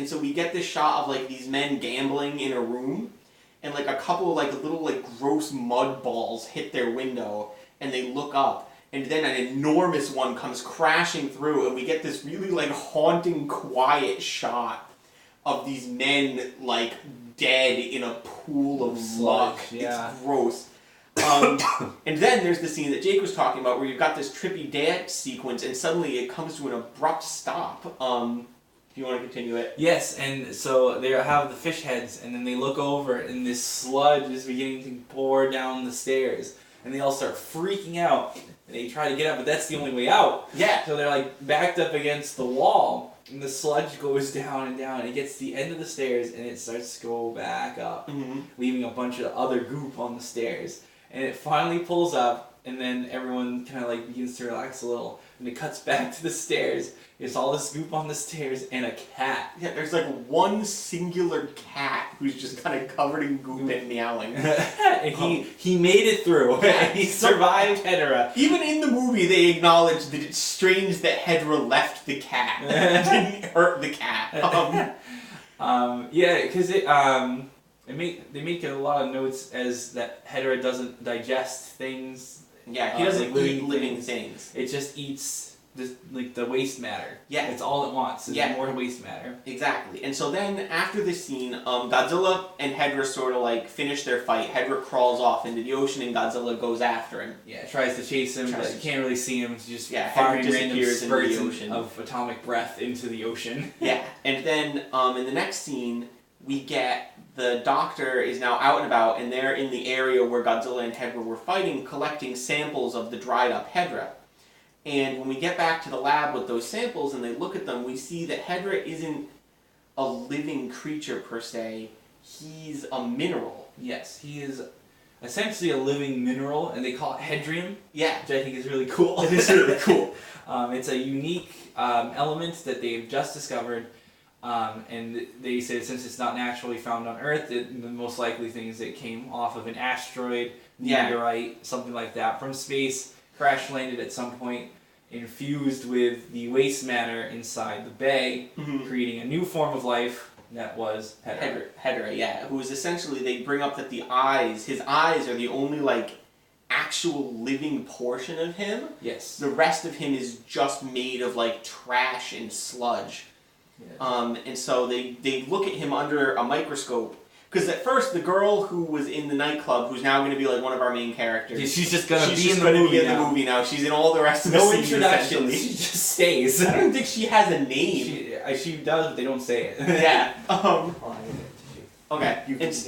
and so we get this shot of like these men gambling in a room, and like a couple of like little like gross mud balls hit their window, and they look up, and then an enormous one comes crashing through, and we get this really like haunting, quiet shot of these men like dead in a pool of muck. Yeah. It's gross. And then there's the scene that Jake was talking about where you've got this trippy dance sequence and suddenly it comes to an abrupt stop. Do you want to continue it? Yes, and so they have the fish heads and then they look over and this sludge is beginning to pour down the stairs and they all start freaking out and they try to get out, but that's the only way out. Yeah. So they're like backed up against the wall and the sludge goes down and down and it gets to the end of the stairs and it starts to go back up, leaving a bunch of other goop on the stairs. And it finally pulls up, and then everyone kind of like begins to relax a little, and it cuts back to the stairs. There's all this goop on the stairs and a cat. Yeah, there's like one singular cat who's just kind of covered in goop and meowing. And he made it through. Yeah. He survived Hedorah. Even in the movie, they acknowledge that it's strange that Hedorah left the cat. Didn't hurt the cat. Yeah, because they make a lot of notes as that Hedorah doesn't digest things. Yeah, he doesn't like eat living things. It just eats like the waste matter. Yeah. It's all it wants is more waste matter. Exactly. And so then after this scene, Godzilla and Hedorah sort of like finish their fight. Hedorah crawls off into the ocean and Godzilla goes after him. Yeah, tries to chase him, but you can't really see him. He's just Hedorah firing random spurts into the ocean. of atomic breath into the ocean. Yeah. And then in the next scene, we get the doctor is now out and about, and they're in the area where Godzilla and Hedorah were fighting, collecting samples of the dried up Hedorah. And when we get back to the lab with those samples and they look at them, we see that Hedorah isn't a living creature per se, he's a mineral. Yes, he is essentially a living mineral, and they call it hedrium. Yeah. Which I think is really cool. It is really cool. It's a unique element that they've just discovered. And they say since it's not naturally found on Earth, the most likely thing is it came off of an asteroid, meteorite, something like that, from space, crash landed at some point, infused with the waste matter inside the bay, creating a new form of life that was Hedorah. Hedorah, yeah, who is essentially, they bring up that his eyes are the only like actual living portion of him. Yes. The rest of him is just made of like trash and sludge. Yeah. And so they look at him under a microscope. Because at first, the girl who was in the nightclub, who's now going to be like one of our main characters. Yeah, she's just going to be in the movie now. She's in all the rest of the scenes. No introduction. She just stays. I don't think she has a name. She does, but they don't say it. Yeah. Okay.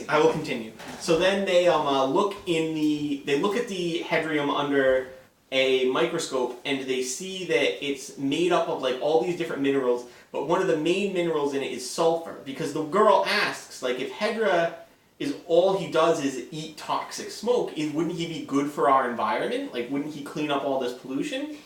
I will continue. So then they look at the hedrium under a microscope, and they see that it's made up of like all these different minerals, but one of the main minerals in it is sulfur, because the girl asks, like, if Hedorah is all he does is eat toxic smoke, wouldn't he be good for our environment? Like, wouldn't he clean up all this pollution?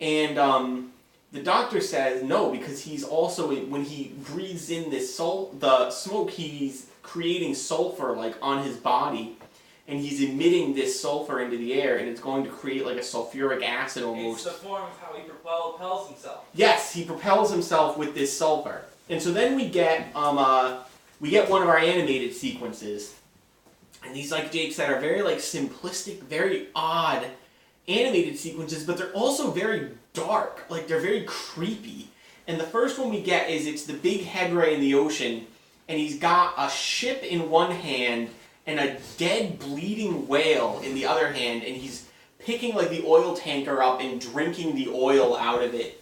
And the doctor says no, because he's also, when he breathes in the smoke, he's creating sulfur like on his body. And he's emitting this sulfur into the air, and it's going to create like a sulfuric acid almost. It's the form of how he propels himself. Yes, he propels himself with this sulfur. And so then we get one of our animated sequences. And these, like Jake said, are very like simplistic, very odd animated sequences, but they're also very dark. Like, they're very creepy. And the first one we get is it's the big Hedorah in the ocean, and he's got a ship in one hand and a dead, bleeding whale in the other hand, and he's picking, like, the oil tanker up and drinking the oil out of it.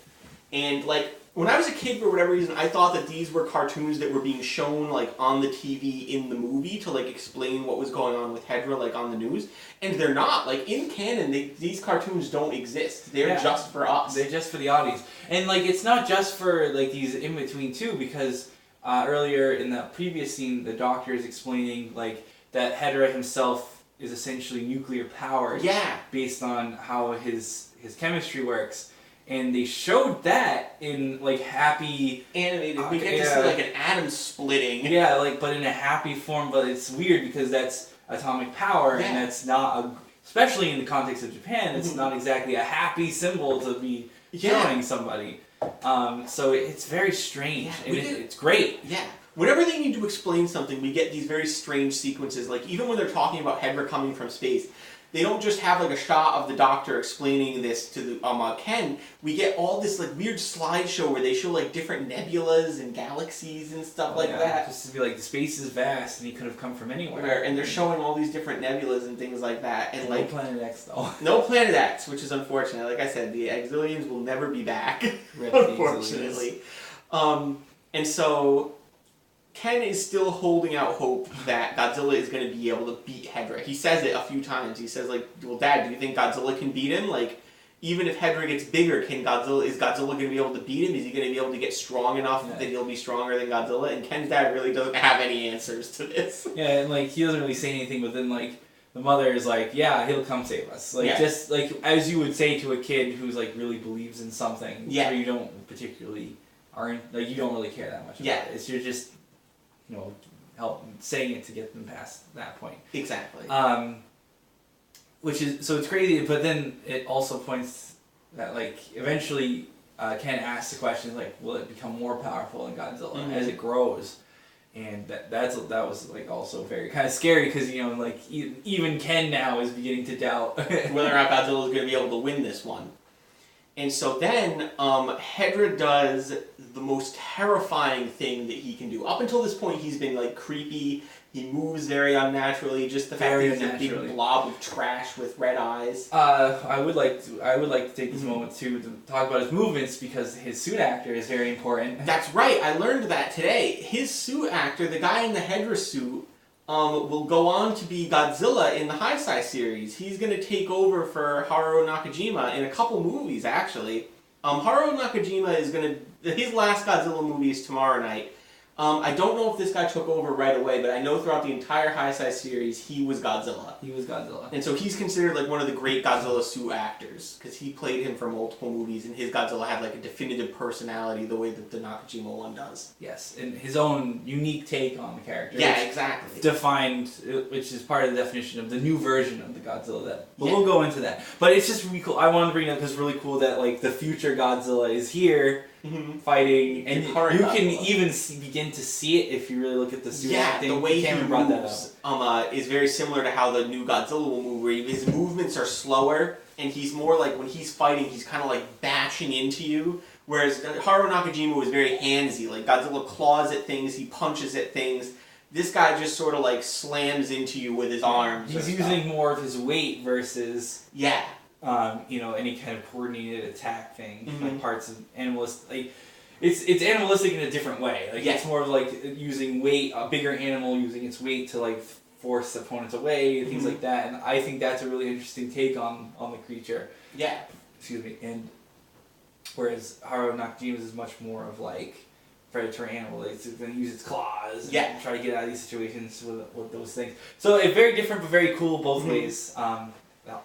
And, like, when I was a kid, for whatever reason, I thought that these were cartoons that were being shown, like, on the TV in the movie to, like, explain what was going on with Hedorah, like, on the news. And they're not. Like, in canon, these cartoons don't exist. They're just for us. They're just for the audience. And, like, it's not just for, like, these in-between, too, because earlier in the previous scene, the doctor is explaining, like, that Hedorah himself is essentially nuclear powered. Yeah. Based on how his chemistry works. And they showed that in, like, happy... animated. We get to see, like, an atom splitting. Yeah, like, but in a happy form, but it's weird because that's atomic power, and that's not, especially in the context of Japan, it's not exactly a happy symbol to be showing somebody. So it's very strange, Yeah, and it's great. Yeah. Whenever they need to explain something, we get these very strange sequences. Like, even when they're talking about Hedorah coming from space, they don't just have, like, a shot of the Doctor explaining this to the Ken. We get all this, like, weird slideshow where they show, like, different nebulas and galaxies and stuff that. Just to be like, the space is vast, and he could have come from anywhere. And they're showing all these different nebulas and things like that. And, like, no Planet X, though. No Planet X, which is unfortunate. Like I said, the Exilians will never be back, unfortunately. And so Ken is still holding out hope that Godzilla is going to be able to beat Hedorah. He says it a few times. He says, like, well, Dad, do you think Godzilla can beat him? Like, even if Hedorah gets bigger, is Godzilla going to be able to beat him? Is he going to be able to get strong enough that he'll be stronger than Godzilla? And Ken's dad really doesn't have any answers to this. Yeah, and, like, he doesn't really say anything, but then, like, the mother is like, yeah, he'll come save us. Like, just, like, as you would say to a kid who's, like, really believes in something, where you don't particularly, you don't really care that much about it. It's, you're just, help saying it to get them past that point. Exactly. Which is, so it's crazy, but then it also points that, like, eventually Ken asks the question, like, will it become more powerful than Godzilla as it grows? And that was, like, also very kind of scary, because, like, even Ken now is beginning to doubt whether or not Godzilla is going to be able to win this one. And so then, Hedorah does the most terrifying thing that he can do. Up until this point, he's been, like, creepy. He moves very unnaturally. Just the fact that he's a big blob of trash with red eyes. I would like to take this moment to talk about his movements, because his suit actor is very important. That's right. I learned that today. His suit actor, the guy in the Hedorah suit, will go on to be Godzilla in the Heisei series. He's going to take over for Haruo Nakajima in a couple movies, actually. Haruo Nakajima is going to... His last Godzilla movie is tomorrow night. I don't know if this guy took over right away, but I know throughout the entire Heisei series, he was Godzilla. He was Godzilla. And so he's considered, like, one of the great Godzilla suit actors, because he played him for multiple movies, and his Godzilla had, like, a definitive personality the way that the Nakajima one does. Yes, and his own unique take on the character. Yeah, exactly. Defined, which is part of the definition of the new version of the Godzilla. But we'll go into that. But it's just really cool. I wanted to bring it up because it's really cool that, like, the future Godzilla is here, fighting, and you can even begin to see it if you really look at the suit. Yeah, the way he moves is very similar to how the new Godzilla will move, where his movements are slower, and he's more like, when he's fighting, he's kind of like bashing into you, whereas Haruo Nakajima was very handsy. Like, Godzilla claws at things, he punches at things. This guy just sort of, like, slams into you with his arms. He's using more of his weight versus... Yeah. Any kind of coordinated attack thing, like parts of animalistic, like it's animalistic in a different way. Like it's more of like using weight, a bigger animal using its weight to like force opponents away, things like that. And I think that's a really interesting take on the creature. Yeah. Excuse me. And whereas Haruo Nakajima's is much more of like predatory animal. It's going to use its claws and try to get out of these situations with those things. So it's very different but very cool both ways.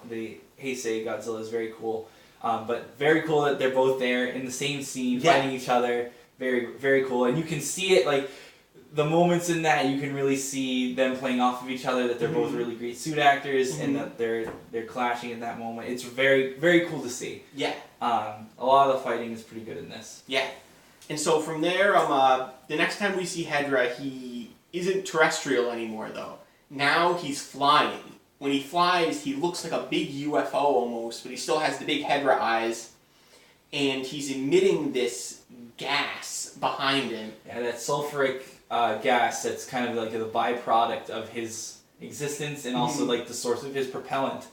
The Heisei Godzilla is very cool, but very cool that they're both there in the same scene fighting each other. Very, very cool, and you can see it, like the moments in that you can really see them playing off of each other. That they're both really great suit actors, and that they're clashing in that moment. It's very, very cool to see. Yeah. A lot of the fighting is pretty good in this. Yeah, and so from there, the next time we see Hedorah, he isn't terrestrial anymore, though. Now he's flying. When he flies, he looks like a big UFO almost, but he still has the big Hedorah eyes, and he's emitting this gas behind him. Yeah, that sulfuric gas that's kind of like the byproduct of his existence, and also like the source of his propellant.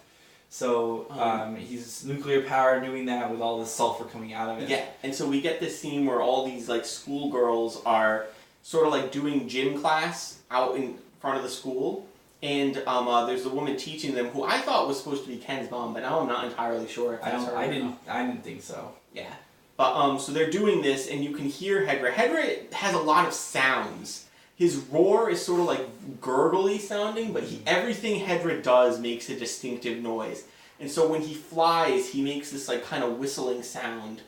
So he's nuclear power doing that with all this sulfur coming out of it. Yeah, and so we get this scene where all these like schoolgirls are sort of like doing gym class out in front of the school. And there's the woman teaching them, who I thought was supposed to be Ken's mom, but now I'm not entirely sure if that's her. I didn't think so. Yeah. But so they're doing this, and you can hear Hedorah. Hedorah has a lot of sounds. His roar is sort of like gurgly sounding, but everything Hedorah does makes a distinctive noise. And so when he flies, he makes this like kind of whistling sound.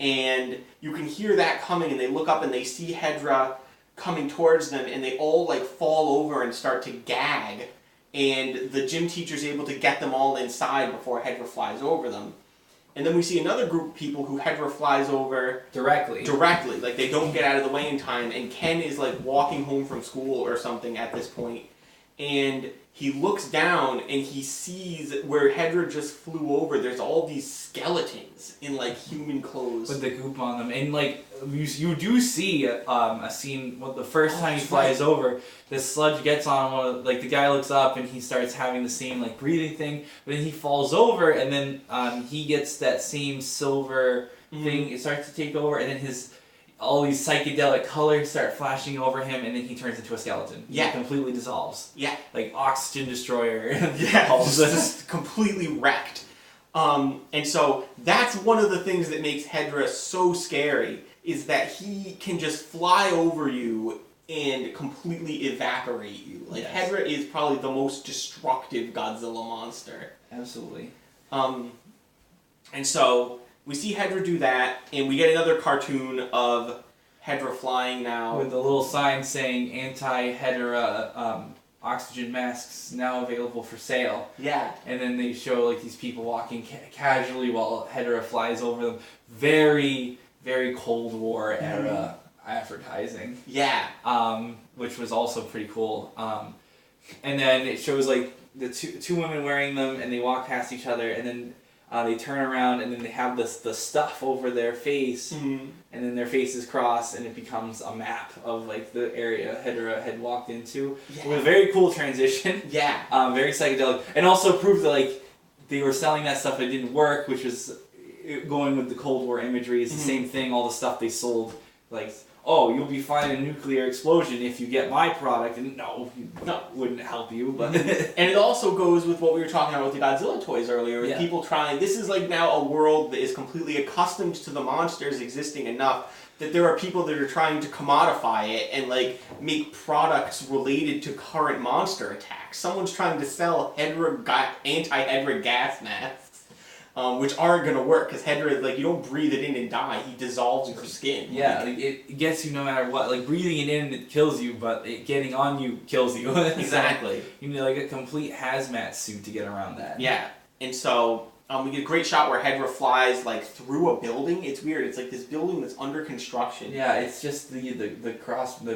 And you can hear that coming, and they look up and they see Hedorah coming towards them, and they all like fall over and start to gag, and the gym teacher's able to get them all inside before Hedorah flies over them. And then we see another group of people who Hedorah flies over Directly. like they don't get out of the way in time, and Ken is like walking home from school or something at this point, and he looks down and he sees where Hedorah just flew over, there's all these skeletons in like human clothes. With the goop on them. And like, you do see a scene, well, the first time he flies over, the sludge gets on one of, like the guy looks up and he starts having the same like breathing thing, but then he falls over and then he gets that same silver thing, it starts to take over, and then all these psychedelic colors start flashing over him, and then he turns into a skeleton. Yeah. He completely dissolves. Yeah. Like Oxygen Destroyer. Yeah, just completely wrecked. And so that's one of the things that makes Hedorah so scary, is that he can just fly over you and completely evaporate you. Like, yes. Hedorah is probably the most destructive Godzilla monster. Absolutely. And so we see Hedorah do that, and we get another cartoon of Hedorah flying now. With a little sign saying anti-Hedorah oxygen masks now available for sale. Yeah. And then they show like these people walking casually while Hedorah flies over them. Very, very Cold War era advertising. Yeah. Which was also pretty cool. And then it shows like the two women wearing them, and they walk past each other, and then they turn around, and then they have the stuff over their face, and then their faces cross, and it becomes a map of like the area Hedorah had walked into. Yeah. It was a very cool transition. Yeah. Very psychedelic, and also proved that like they were selling that stuff that didn't work, which was going with the Cold War imagery. It's the same thing. All the stuff they sold, like, oh, you'll be fine in a nuclear explosion if you get my product, and no, wouldn't help you. But and it also goes with what we were talking about with the Godzilla toys earlier, with people trying, this is like now a world that is completely accustomed to the monsters existing enough that there are people that are trying to commodify it and like make products related to current monster attacks. Someone's trying to sell anti-Hedorah gas masks. Which aren't going to work, because Hedorah, like, you don't breathe it in and die, he dissolves your skin. Yeah, like, it gets you no matter what. Like, breathing it in, it kills you, but it getting on you kills you. Exactly. So, you need, like, a complete hazmat suit to get around that. Yeah, and so, we get a great shot where Hedorah flies, like, through a building. It's weird, it's like this building that's under construction. Yeah, it's just the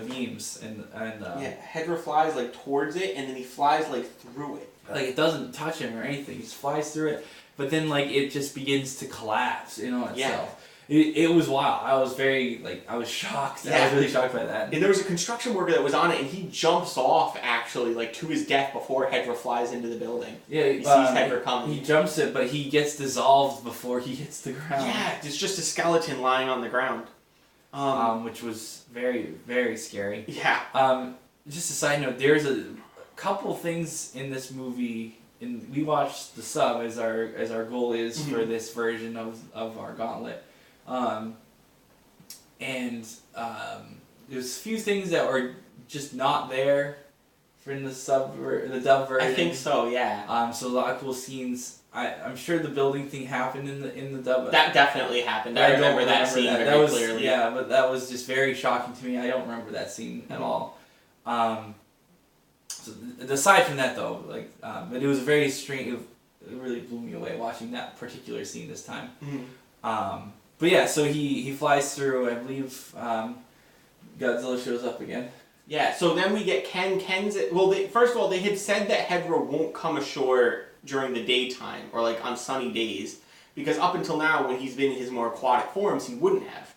beams, and yeah, Hedorah flies, like, towards it, and then he flies, like, through it. Like, it doesn't touch him or anything, he just flies through it. But then, like, it just begins to collapse, itself. Yeah. It was wild. I was I was shocked. Yeah. I was really shocked by that. And there was a construction worker that was on it, and he jumps off, actually, like, to his death before Hedorah flies into the building. Yeah, he sees Hedorah coming. He jumps it, but he gets dissolved before he hits the ground. Yeah, it's just a skeleton lying on the ground. Which was very, very scary. Yeah. Just a side note, there's a couple things in this movie. And we watched the sub as our goal is for this version of our gauntlet, and there's a few things that were just not there in the dub version. I think so, yeah. So a lot of cool scenes. I'm sure the building thing happened in the dub. That definitely happened. I remember that scene very clearly. Yeah, but that was just very shocking to me. I don't remember that scene at all. So aside from that, though, like, but it was very strange. It really blew me away watching that particular scene this time. But yeah, so he flies through. I believe Godzilla shows up again. Yeah. So then we get Ken. First of all, they had said that Hedorah won't come ashore during the daytime or like on sunny days, because up until now, when he's been in his more aquatic forms, he wouldn't have.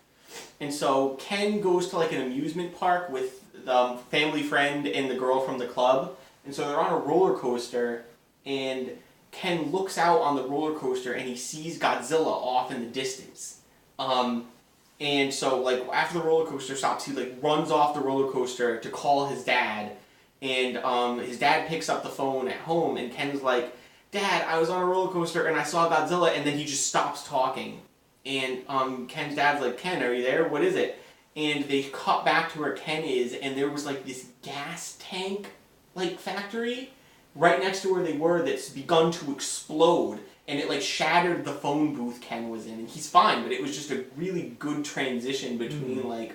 And so Ken goes to like an amusement park with the family friend and the girl from the club, and so they're on a roller coaster, and Ken looks out on the roller coaster and he sees Godzilla off in the distance. And so like after the roller coaster stops, he like runs off the roller coaster to call his dad, and his dad picks up the phone at home, and Ken's like, "Dad, I was on a roller coaster and I saw Godzilla," and then he just stops talking, and Ken's dad's like, "Ken, are you there? What is it?" And they cut back to where Ken is, and there was like this gas tank like factory right next to where they were that's begun to explode, and it like shattered the phone booth Ken was in, and he's fine, but it was just a really good transition between like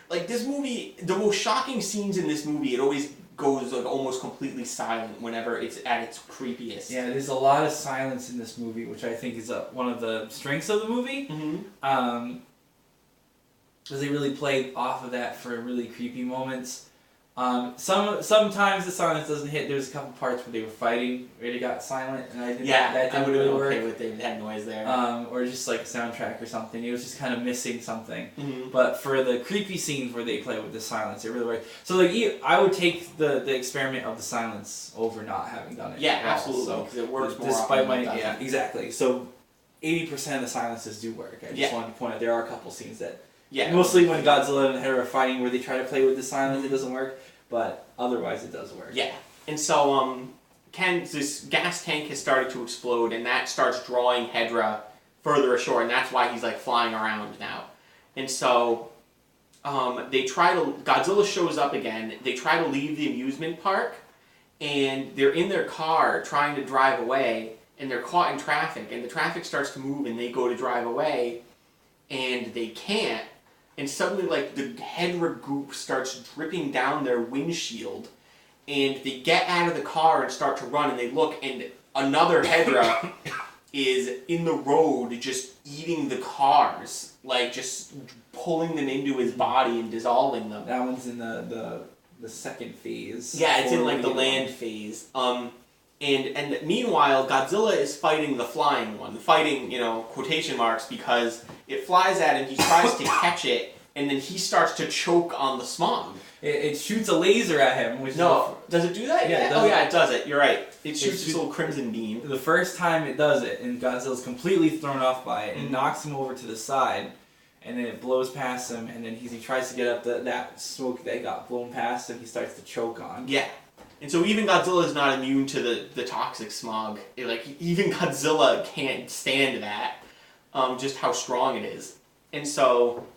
this movie. The most shocking scenes in this movie, it always goes like almost completely silent whenever it's at its creepiest. Yeah, there's a lot of silence in this movie, which I think is one of the strengths of the movie. Mm-hmm. Because they really played off of that for really creepy moments. Sometimes the silence doesn't hit. There's a couple parts where they were fighting where they got silent, and I think that I didn't would have really been work. okay with it had noise there. Or just like a soundtrack or something. It was just kind of missing something. Mm-hmm. But for the creepy scenes where they play with the silence, it really worked. So like I would take the experiment of the silence over not having done it. Yeah, absolutely, because it works more despite often than it yeah, doesn't. exactly. So 80% of the silences do work. I just wanted to point out there are a couple scenes that mostly when Godzilla and Hedorah are fighting where they try to play with the silence, it doesn't work. But otherwise, it does work. Yeah, and so this gas tank has started to explode, and that starts drawing Hedorah further ashore, and that's why he's like flying around now. And so Godzilla shows up again. They try to leave the amusement park, and they're in their car trying to drive away, and they're caught in traffic, and the traffic starts to move, and they go to drive away, and they can't. And suddenly, like, the Hedorah goop starts dripping down their windshield, and they get out of the car and start to run, and they look, and another Hedorah is in the road just eating the cars, like, just pulling them into his body and dissolving them. That one's in the second phase. Yeah, it's in, like, the land phase. And meanwhile, Godzilla is fighting the flying one. Fighting, quotation marks, because it flies at him, he tries to catch it, and then he starts to choke on the smog. It shoots a laser at him, which does it do that? Yeah, it does it. You're right. It shoots this little crimson beam. The first time it does it, and Godzilla's completely thrown off by it, and knocks him over to the side, and then it blows past him, and then he tries to get up that smoke that got blown past him, he starts to choke on. Yeah. And so even Godzilla is not immune to the toxic smog. Even Godzilla can't stand that, just how strong it is. And so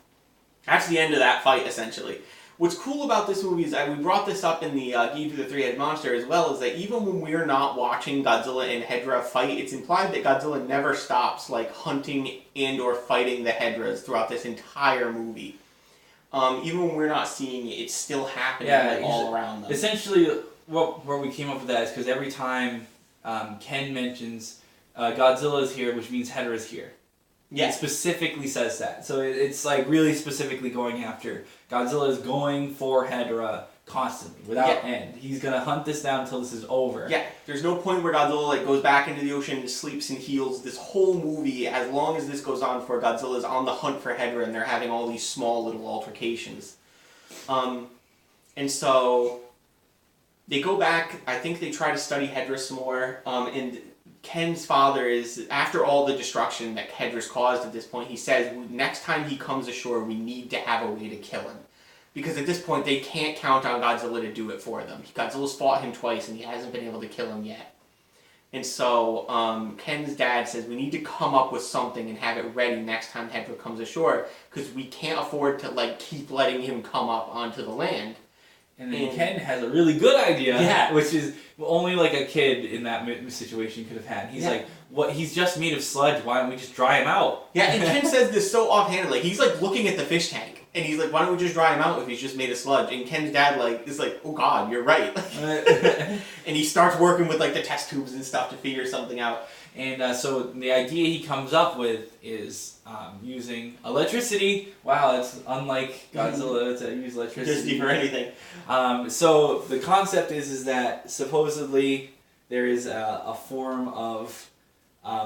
that's the end of that fight, essentially. What's cool about this movie is we brought this up in the Guide to the Three-Headed Monster as well, is that even when we're not watching Godzilla and Hedorah fight, it's implied that Godzilla never stops hunting and or fighting the Hedorahs throughout this entire movie. Even when we're not seeing it, it's still happening all around them. Essentially, where we came up with that is because every time Ken mentions Godzilla is here, which means Hedorah is here. Yeah. It specifically says that. So it's really specifically going after. Godzilla is going for Hedorah constantly, without end. He's going to hunt this down until this is over. Yeah, there's no point where Godzilla goes back into the ocean and sleeps and heals. This whole movie, as long as this goes on for, Godzilla is on the hunt for Hedorah, and they're having all these small little altercations. And so they go back, I think they try to study Hedorah some more, and Ken's father is, after all the destruction that Hedorah's caused at this point, he says, next time he comes ashore, we need to have a way to kill him. Because at this point, they can't count on Godzilla to do it for them. Godzilla's fought him twice, and he hasn't been able to kill him yet. And so, Ken's dad says, we need to come up with something and have it ready next time Hedorah comes ashore, because we can't afford to, keep letting him come up onto the land. And then Ken has a really good idea, which is only a kid in that situation could have had. He's he's just made of sludge, why don't we just dry him out? Yeah, and Ken says this so offhandedly. He's looking at the fish tank, and he's like, why don't we just dry him out if he's just made of sludge? And Ken's dad is like, oh god, you're right. And he starts working with the test tubes and stuff to figure something out. And so the idea he comes up with is using electricity. Wow, that's unlike Godzilla to use electricity for anything. So the concept is that supposedly there is a form of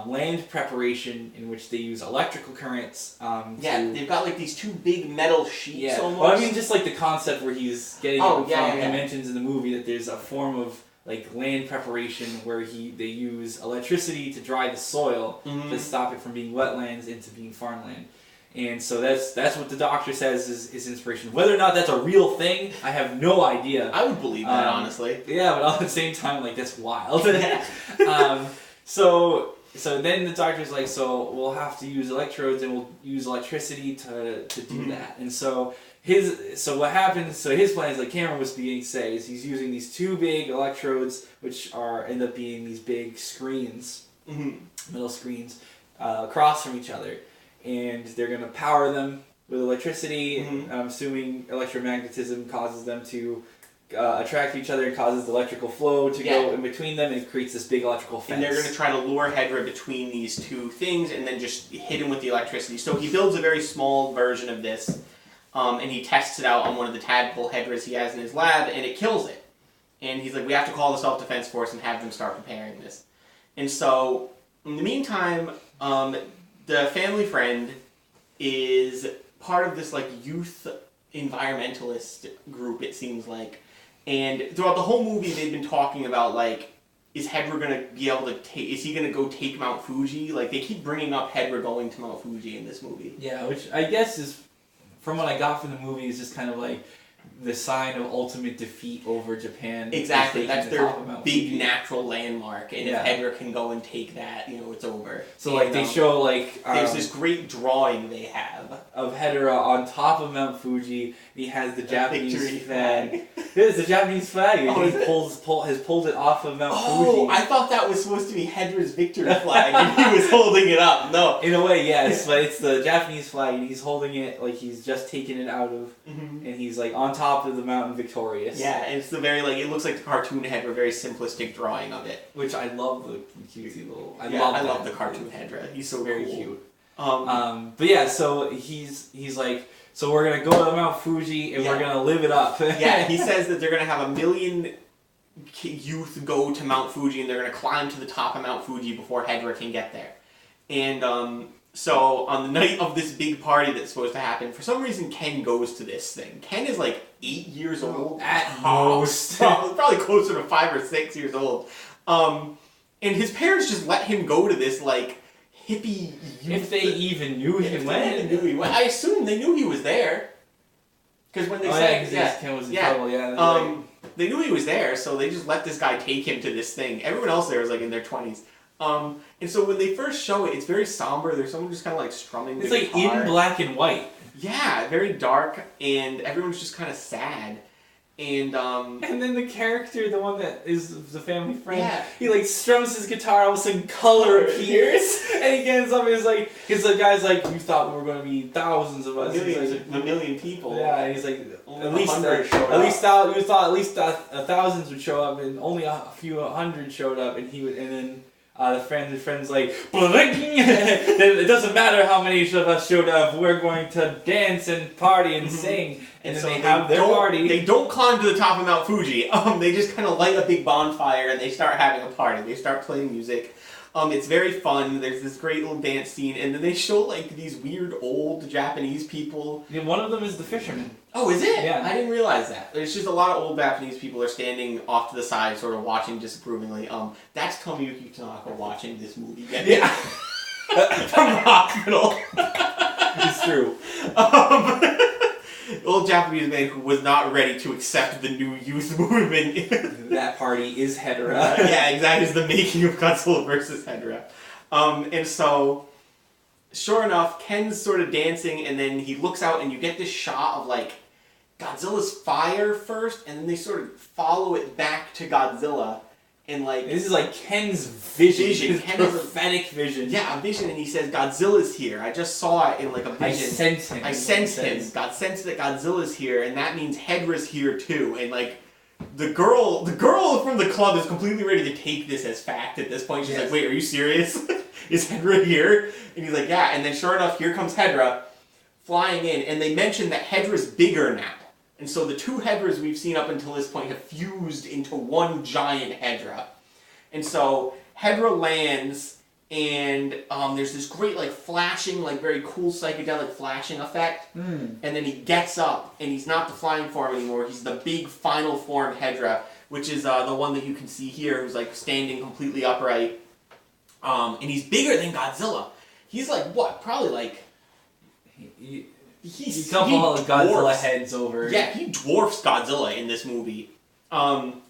land preparation in which they use electrical currents. They've got these two big metal sheets almost. Well, I mean just the concept where he's getting it from. He mentions in the movie that there's a form of land preparation where they use electricity to dry the soil to stop it from being wetlands into being farmland. And so that's what the doctor says is inspiration. Whether or not that's a real thing, I have no idea. I would believe that, honestly. Yeah, but at the same time, that's wild. So then the doctor's like, so we'll have to use electrodes and we'll use electricity to do that. And so what happens, so his plan is, like Cameron was saying, is he's using these two big electrodes, which end up being these big screens, metal screens, across from each other. And they're going to power them with electricity. I'm assuming electromagnetism causes them to attract each other and causes the electrical flow to go in between them, and it creates this big electrical fence. And they're going to try to lure Hedorah between these two things and then just hit him with the electricity. So he builds a very small version of this, and he tests it out on one of the tadpole Hedorahs he has in his lab, and it kills it. And he's like, we have to call the self-defense force and have them start preparing this. And so, in the meantime, the family friend is part of this like youth environmentalist group, it seems like. And throughout the whole movie, they've been talking about, like, is Hedorah going to be able to take... Is he going to go take Mount Fuji? Like, they keep bringing up Hedorah going to Mount Fuji in this movie. Yeah, which I guess is, from what I got from the movie, is just kind of like the sign of ultimate defeat over Japan. Exactly, that's their big natural landmark, and if Hedorah can go and take that, you know, it's over. So, like, they show, like... there's this great drawing they have. Of Hedorah on top of Mount Fuji. He has the Japanese flag. It's the Japanese flag. Oh, he has pulled it off of Mount Fuji. Oh, I thought that was supposed to be Hedorah's victory flag, and he was holding it up. No. In a way, yes, but it's the Japanese flag, and he's holding it like he's just taken it out of, and he's like on top of the mountain victorious. Yeah, and it's the very, like, it looks like the cartoon Hedorah, very simplistic drawing of it. Which I love the cutesy little... I love the cartoon Hedorah. He's so very cool. cute. But yeah, so he's like, so we're gonna go to Mount Fuji and we're gonna live it up. Yeah, he says that they're gonna have 1 million youth go to Mount Fuji and they're gonna climb to the top of Mount Fuji before Hedorah can get there. And so on the night of this big party that's supposed to happen, for some reason Ken goes to this thing. Ken is like 8 years old at most, probably closer to 5 or 6 years old. And his parents just let him go to this like hippie youth. If they even knew he went. I assume they knew he was there. Because when they said Ken was in trouble, they knew he was there, so they just let this guy take him to this thing. Everyone else there is like in their 20s. And so when they first show it, it's very somber. There's someone just kind of like strumming the guitar. It's like in black and white. Yeah, very dark, and everyone's just kind of sad. And then the character, the one that is the family friend, he like strums his guitar, all of a sudden color appears, and he gets up and is like, because the guy's like, you thought we were going to be thousands of us, a million people. Yeah, and he's like, at least thousands would show up, and only a few hundred showed up, and then the friend's like, it doesn't matter how many of us showed up, we're going to dance and party and sing. And then so they have their party. They don't climb to the top of Mount Fuji. They just kind of light a big bonfire and they start having a party. They start playing music. It's very fun. There's this great little dance scene. And then they show like these weird old Japanese people. Yeah, one of them is the fisherman. Oh, is it? Yeah. I didn't realize that. There's just a lot of old Japanese people are standing off to the side, sort of watching disapprovingly. That's Tomoyuki Tanaka watching this movie. Yeah. From the hospital. It's true. Old Japanese man who was not ready to accept the new youth movement. That party is Hedorah. Yeah, exactly. It's the making of Godzilla versus Hedorah. And so, sure enough, Ken's sort of dancing, and then he looks out, and you get this shot of, like, Godzilla's fire first, and then they sort of follow it back to Godzilla. And like this is like Ken's vision. His prophetic vision. Yeah, a vision, and he says Godzilla's here. I just saw it in like a vision. I sense him. God sensed that Godzilla's here, and that means Hedorah's here too. And like the girl from the club is completely ready to take this as fact at this point. She's like, "Wait, are you serious? Is Hedorah here?" And he's like, "Yeah." And then sure enough, here comes Hedorah flying in, and they mention that Hedorah's bigger now. And so the two Hedorahs we've seen up until this point have fused into one giant Hedorah. And so Hedorah lands, and there's this great like flashing, like very cool psychedelic flashing effect. And then he gets up, and he's not the flying form anymore. He's the big final form Hedorah, which is the one that you can see here, who's like standing completely upright. And he's bigger than Godzilla. He's like what? Probably like... He couple of Godzilla heads over. Yeah, he dwarfs Godzilla in this movie. And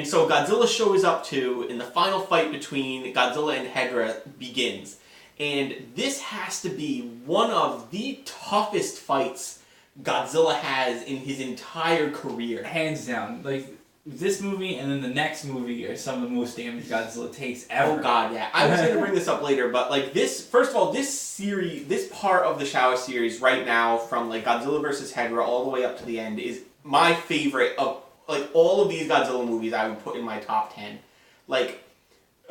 so Godzilla shows up too, and the final fight between Godzilla and Hedorah begins. And this has to be one of the toughest fights Godzilla has in his entire career. Hands down. Like, this movie and then the next movie are some of the most damage Godzilla takes ever. Oh god, yeah. I was going to bring this up later, but like this, first of all, this series, this part of the Showa series right now, from like Godzilla vs. Hedorah all the way up to the end, is my favorite of like all of these Godzilla movies I would put in my top 10. Like,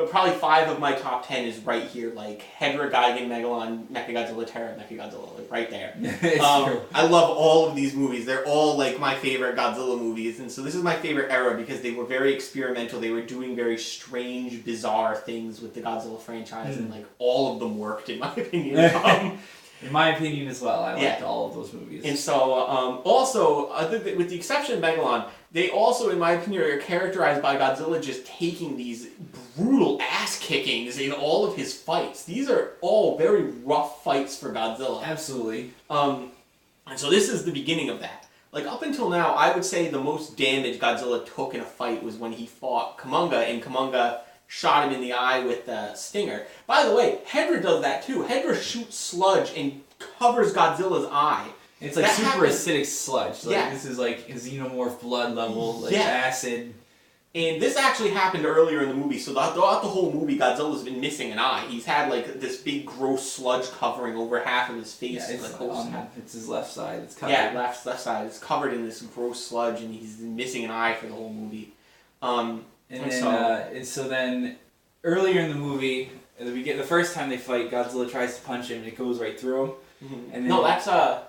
probably 5 of my top 10 is right here, like Hedorah, Gigan, Megalon, Mechagodzilla, Terra, Mechagodzilla, like right there. True. I love all of these movies. They're all like my favorite Godzilla movies, and so this is my favorite era because they were very experimental. They were doing very strange, bizarre things with the Godzilla franchise, and like all of them worked in my opinion. In my opinion as well, I liked all of those movies. And so, also, with the exception of Megalon, they also, in my opinion, are characterized by Godzilla just taking these brutal ass kickings in all of his fights. These are all very rough fights for Godzilla. Absolutely. And so this is the beginning of that. Like, up until now, I would say the most damage Godzilla took in a fight was when he fought Kumonga, and Kumonga shot him in the eye with the stinger. By the way, Hedorah does that too. Hedorah shoots sludge and covers Godzilla's eye. It's like super acidic sludge. Like, this is like xenomorph blood level, like acid. And this actually happened earlier in the movie, so throughout the whole movie, Godzilla's been missing an eye. He's had like this big gross sludge covering over half of his face. Yeah, it's his left side. It's covered. Yeah, left side. It's covered in this gross sludge, and he's missing an eye for the whole movie. So then, earlier in the movie, the first time they fight, Godzilla tries to punch him, and it goes right through him. Mm-hmm. And then,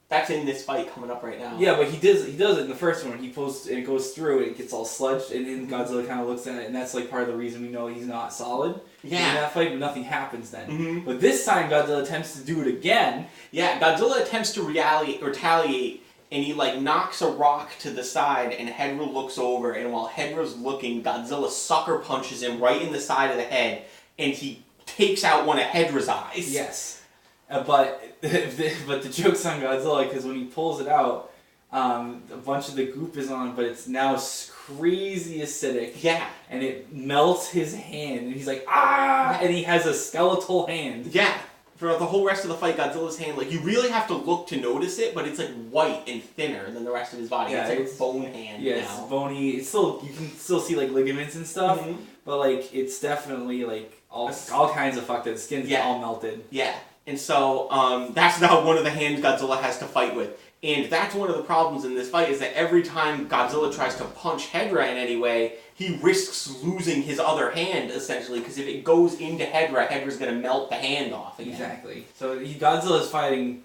that's in this fight coming up right now. Yeah, but he does it in the first one. He pulls and it goes through, and it gets all sludged, and then Godzilla kind of looks at it, and that's like part of the reason we know he's not solid. Yeah. In that fight, but nothing happens then. Mm-hmm. But this time, Godzilla attempts to do it again. Yeah, Godzilla attempts to retaliate. And he, like, knocks a rock to the side, and Hedorah looks over, and while Hedorah's looking, Godzilla sucker punches him right in the side of the head, and he takes out one of Hedorah's eyes. Yes. But the joke's on Godzilla, because when he pulls it out, a bunch of the goop is on, but it's now crazy acidic. Yeah. And it melts his hand, and he's like, ah! And he has a skeletal hand. Yeah. For the whole rest of the fight, Godzilla's hand, like, you really have to look to notice it, but it's, like, white and thinner than the rest of his body. Yeah, it's like bone hand now. It's bony. It's still, you can still see, like, ligaments and stuff, but, like, it's definitely, like, all kinds of fucked up. The skin's all melted. Yeah. And so, that's now one of the hands Godzilla has to fight with. And that's one of the problems in this fight, is that every time Godzilla tries to punch Hedorah in any way, he risks losing his other hand, essentially, because if it goes into Hedorah, Hedorah's going to melt the hand off again. Exactly. So Godzilla's fighting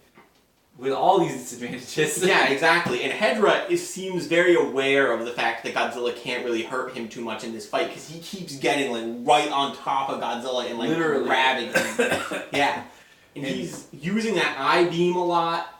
with all these disadvantages. Yeah, exactly. And Hedorah seems very aware of the fact that Godzilla can't really hurt him too much in this fight, because he keeps getting, like, right on top of Godzilla and, like, literally grabbing him. Yeah. And he's using that eye beam a lot.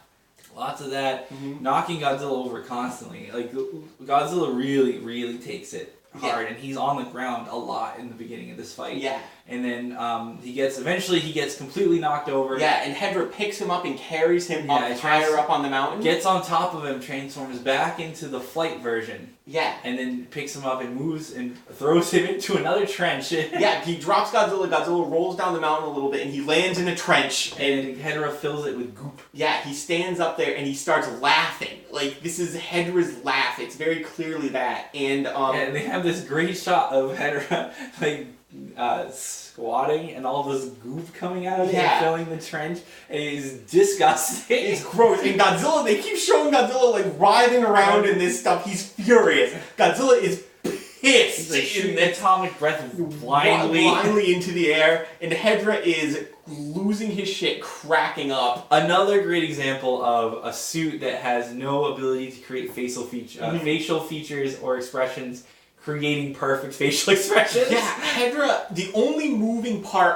Lots of that. Knocking Godzilla over constantly. Like, Godzilla really, really takes it hard, and he's on the ground a lot in the beginning of this fight. Yeah. And then eventually he gets completely knocked over. Yeah, and Hedorah picks him up and carries him up higher up on the mountain. Gets on top of him, transforms back into the flight version. Yeah. And then picks him up and moves and throws him into another trench. Yeah, he drops Godzilla. Godzilla rolls down the mountain a little bit, and he lands in a trench. And Hedorah fills it with goop. Yeah, he stands up there and he starts laughing. Like, this is Hedorah's laugh. It's very clearly that. And and they have this great shot of Hedorah, like, squatting and all this goop coming out of it and filling the trench, and it is disgusting. It's gross. And Godzilla, they keep showing Godzilla like writhing around in this stuff. He's furious. Godzilla is pissed. He's like shooting atomic breath blindly into the air, and Hedorah is losing his shit, cracking up. Another great example of a suit that has no ability to create facial features or expressions, creating perfect facial expressions. Yeah, Hedorah, the only moving part